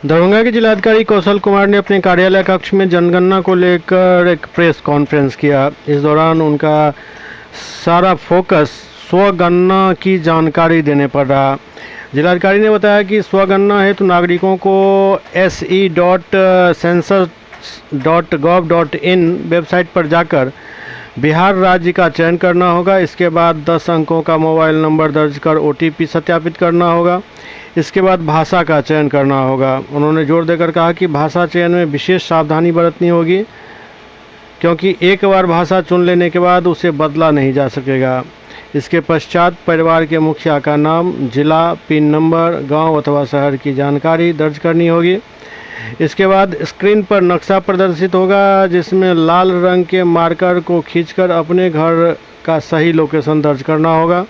दरभंगा के जिलाधिकारी कौशल कुमार ने अपने कार्यालय कक्ष में जनगणना को लेकर एक प्रेस कॉन्फ्रेंस किया। इस दौरान उनका सारा फोकस स्वगणना की जानकारी देने पर रहा। जिलाधिकारी ने बताया कि स्वगणना हेतु नागरिकों को se.census.gov.in वेबसाइट पर जाकर बिहार राज्य का चयन करना होगा। इसके बाद 10 अंकों का मोबाइल नंबर दर्ज कर OTP सत्यापित करना होगा। इसके बाद भाषा का चयन करना होगा। उन्होंने जोर देकर कहा कि भाषा चयन में विशेष सावधानी बरतनी होगी, क्योंकि एक बार भाषा चुन लेने के बाद उसे बदला नहीं जा सकेगा। इसके पश्चात परिवार के मुखिया का नाम, जिला, पिन नंबर, गांव अथवा शहर की जानकारी दर्ज करनी होगी। इसके बाद स्क्रीन पर नक्शा प्रदर्शित होगा, जिसमें लाल रंग के मार्कर को खींचकर अपने घर का सही लोकेशन दर्ज करना होगा।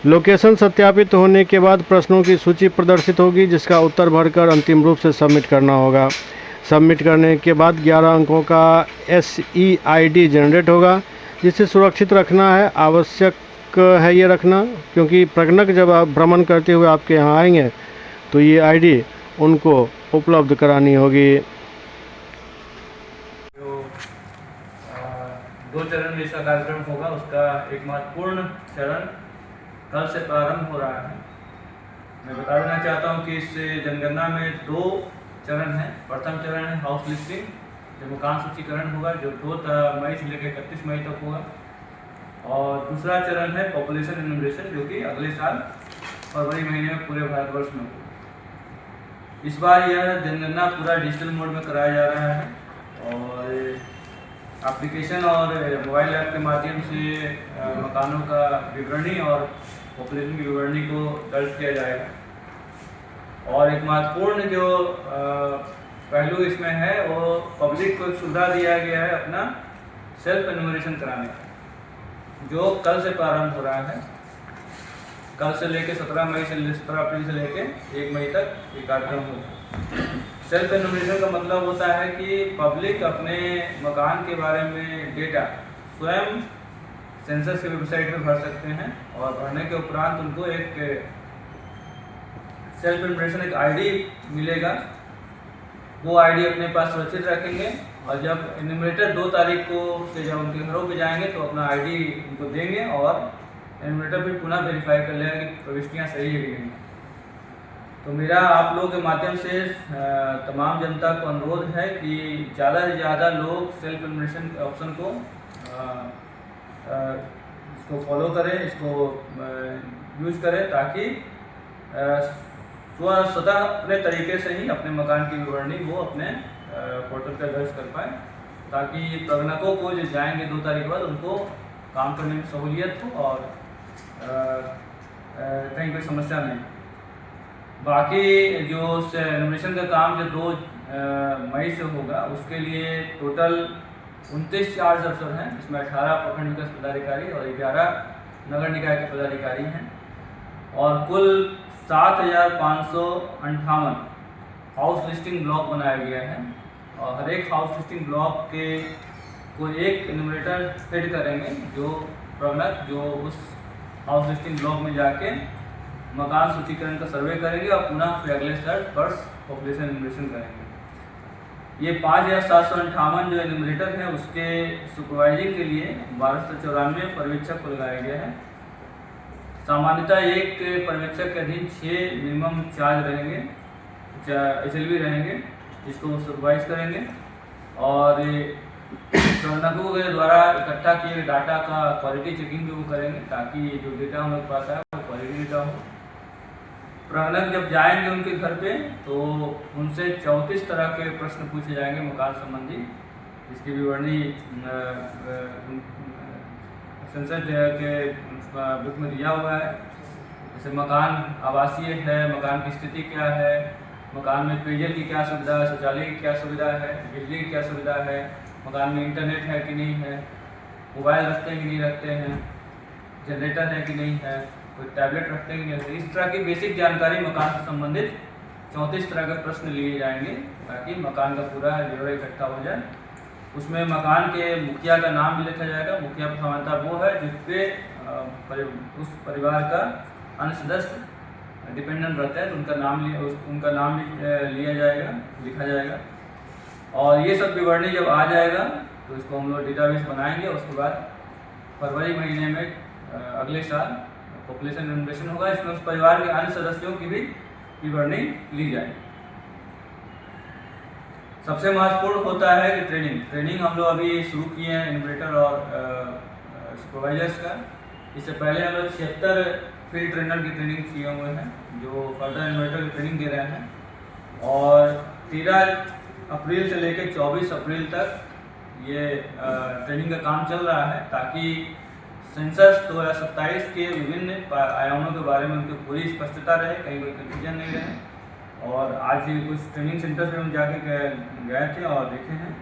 लोकेशन सत्यापित होने के बाद प्रश्नों की सूची प्रदर्शित होगी, जिसका उत्तर भरकर अंतिम रूप से सबमिट करना होगा। सबमिट करने के बाद 11 अंकों का SEID जनरेट होगा, जिसे सुरक्षित रखना है। आवश्यक है ये रखना, क्योंकि प्रगणक जब आप भ्रमण करते हुए आपके यहाँ आएंगे तो ये ID उनको उपलब्ध करानी होगी। जो 2 चरण में इसका कार्यक्रम होगा, उसका एक महत्वपूर्ण चरण कल से प्रारंभ हो रहा है। मैं बता देना चाहता हूं कि इस जनगणना में 2 चरण हैं। प्रथम चरण है हाउस लिस्टिंग, जो मकान सूचीकरण होगा, जो 2 मई से लेकर 31 मई तक होगा। और दूसरा चरण है पॉपुलेशन एनुमरेशन, जो कि अगले साल फरवरी महीने में पूरे भारतवर्ष में होगा। इस बार यह जनगणना पूरा डिजिटल मोड में कराया जा रहा है और एप्लीकेशन और मोबाइल ऐप के माध्यम से मकानों का विवरणी और पॉपुलेशन की विवरणी को दर्ज किया जाएगा। और एक महत्वपूर्ण जो पहलू इसमें है, वो पब्लिक को एक सुविधा दिया गया है अपना सेल्फ एनुमरेशन कराने का, जो कल से प्रारंभ हो रहा है। कल से लेकर 17 अप्रैल से लेकर 1 मई तक ये कार्यक्रम होगा। सेल्फ एनुमरेशन का मतलब होता है कि पब्लिक अपने मकान के बारे में डेटा स्वयं सेंसस की वेबसाइट में भर सकते हैं, और भरने के उपरांत उनको एक सेल्फ एनुमरेशन एक ID मिलेगा। वो ID अपने पास सुरक्षित रखेंगे, और जब एनुमरेटर 2 तारीख को से जब उनके घरों पे जाएंगे तो अपना ID उनको देंगे, और एनुमरेटर फिर पुनः वेरीफाई कर लेगा कि प्रविष्टियाँ सही है कि नहीं। तो मेरा आप लोगों के माध्यम से तमाम जनता को अनुरोध है कि ज़्यादा से ज़्यादा लोग सेल्फ एनुमरेशन ऑप्शन को इसको फॉलो करें, इसको यूज़ करें, ताकि स्वतः अपने तरीके से ही अपने मकान की विवरणी वो अपने पोर्टल पर दर्ज कर पाए, ताकि प्रगणकों को जो जाएंगे 2 तारीख के बाद उनको काम करने में सहूलियत हो और कहीं कोई समस्या नहीं। बाकी जो एनुमरेशन का काम जो 2 मई से होगा, उसके लिए टोटल 29 चार्ज अफसर हैं, जिसमें 18 प्रखंड विकास पदाधिकारी और 11 नगर निकाय के पदाधिकारी हैं, और कुल 7,558 हाउस लिस्टिंग ब्लॉक बनाया गया है। और हर एक हाउस लिस्टिंग ब्लॉक के को एक एनुमरेटर हेड करेंगे, जो प्रगणक जो उस हाउस लिस्टिंग ब्लॉक में जाके मकान सूचीकरण का सर्वे करेंगे और पुनः फिर अगले वर्ष पॉपुलेशन एनुमरेशन करेंगे। ये 5,758 जो एनुमरेटर हैं, उसके सुपरवाइजिंग के लिए 1294 पर्यवेक्षक को लगाया गया है। सामान्यतः एक पर्यवेक्षक के अधीन 6 मिनिमम चार्ज रहेंगे, HLV रहेंगे, जिसको सुपरवाइज करेंगे। और प्रबंधकों के द्वारा इकट्ठा किए गए डाटा का क्वालिटी चेकिंग भी वो करेंगे, ताकि जो डेटा हमारे पास है वो क्वालिटी डेटा हो। प्रबंधक जब जाएंगे उनके घर पे, तो उनसे 34 तरह के प्रश्न पूछे जाएंगे मकान संबंधी, जिसकी विवरणी सेंसस के बुक में दिया हुआ है। जैसे मकान आवासीय है, मकान की स्थिति क्या है, मकान में पेयजल की क्या सुविधा है, शौचालय की क्या सुविधा है, बिजली की क्या सुविधा है, मकान में इंटरनेट है कि नहीं है, मोबाइल रखते हैं कि नहीं रखते हैं, जनरेटर है कि नहीं है, कोई टैबलेट रखते हैं कि नहीं। इस तरह की बेसिक जानकारी मकान से संबंधित 34 तरह के प्रश्न लिए जाएंगे, ताकि मकान का पूरा ब्यौरा इकट्ठा हो जाए। उसमें मकान के मुखिया का नाम भी लिखा जाएगा। मुखिया सामान्यतः वो है जिसपे उस परिवार का अन्य सदस्य डिपेंडेंट रहता है तो उनका नाम लिया जाएगा, लिखा जाएगा। और ये सब विवरणी जब आ जाएगा तो इसको हम लोग डेटाबेस बनाएंगे। उसके बाद फरवरी महीने में अगले साल पॉपुलेशन एनुमरेशन होगा। इसमें उस परिवार के अन्य सदस्यों की भी विवरणी ली जाएगी। सबसे महत्वपूर्ण होता है कि ट्रेनिंग हम लोग अभी शुरू किए हैं एनुमरेटर और सुपरवाइजर्स का। इससे पहले हम लोग 76 फील्ड ट्रेनर की ट्रेनिंग किए हुए हैं जो फर्दर एनुमरेटर की ट्रेनिंग दे रहे हैं। और 13 अप्रैल से लेकर 24 अप्रैल तक ये ट्रेनिंग का काम चल रहा है ताकि सेंसस 2027 के विभिन्न आयामों के बारे में उनकी पूरी स्पष्टता रहे, कहीं कोई कन्फ्यूजन नहीं रहे। और आज ही कुछ ट्रेनिंग सेंटर्स में हम जाके गए थे और देखे हैं।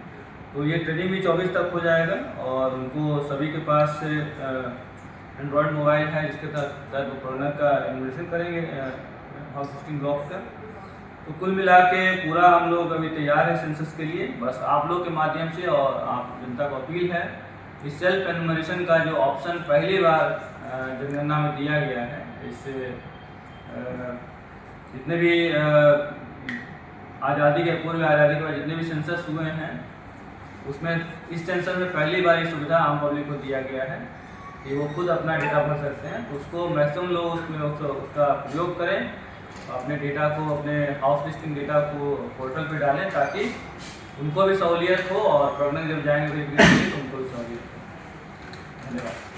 तो ये ट्रेनिंग भी 24 तक हो जाएगा और उनको सभी के पास एंड्रॉयड मोबाइल है जिसके तहत वो प्रोनर का एनुमरेशन करेंगे हाउस लिस्टिंग ब्लॉक्स का। तो कुल मिला के पूरा हम लोग अभी तैयार है सेंसस के लिए। बस आप लोग के माध्यम से और आप जनता को अपील है इस सेल्फ एनुमरेशन का जो ऑप्शन पहली बार जनगणना में दिया गया है, इससे जितने भी आज़ादी के पूर्व आज़ादी के बाद जितने भी सेंसस हुए हैं उसमें इस सेंसस में पहली बार ये सुविधा आम पब्लिक को दिया गया है कि वो खुद अपना डेटा भर सकते हैं। तो उसको मैक्सिमम लोग उसमें उसका प्रयोग करें, अपने डेटा को, अपने हाउस लिस्टिंग डेटा को पोर्टल पे डालें ताकि उनको भी सहूलियत हो और प्रोग्राम जब जाएंगे तो उनको भी सहूलियत हो। धन्यवाद।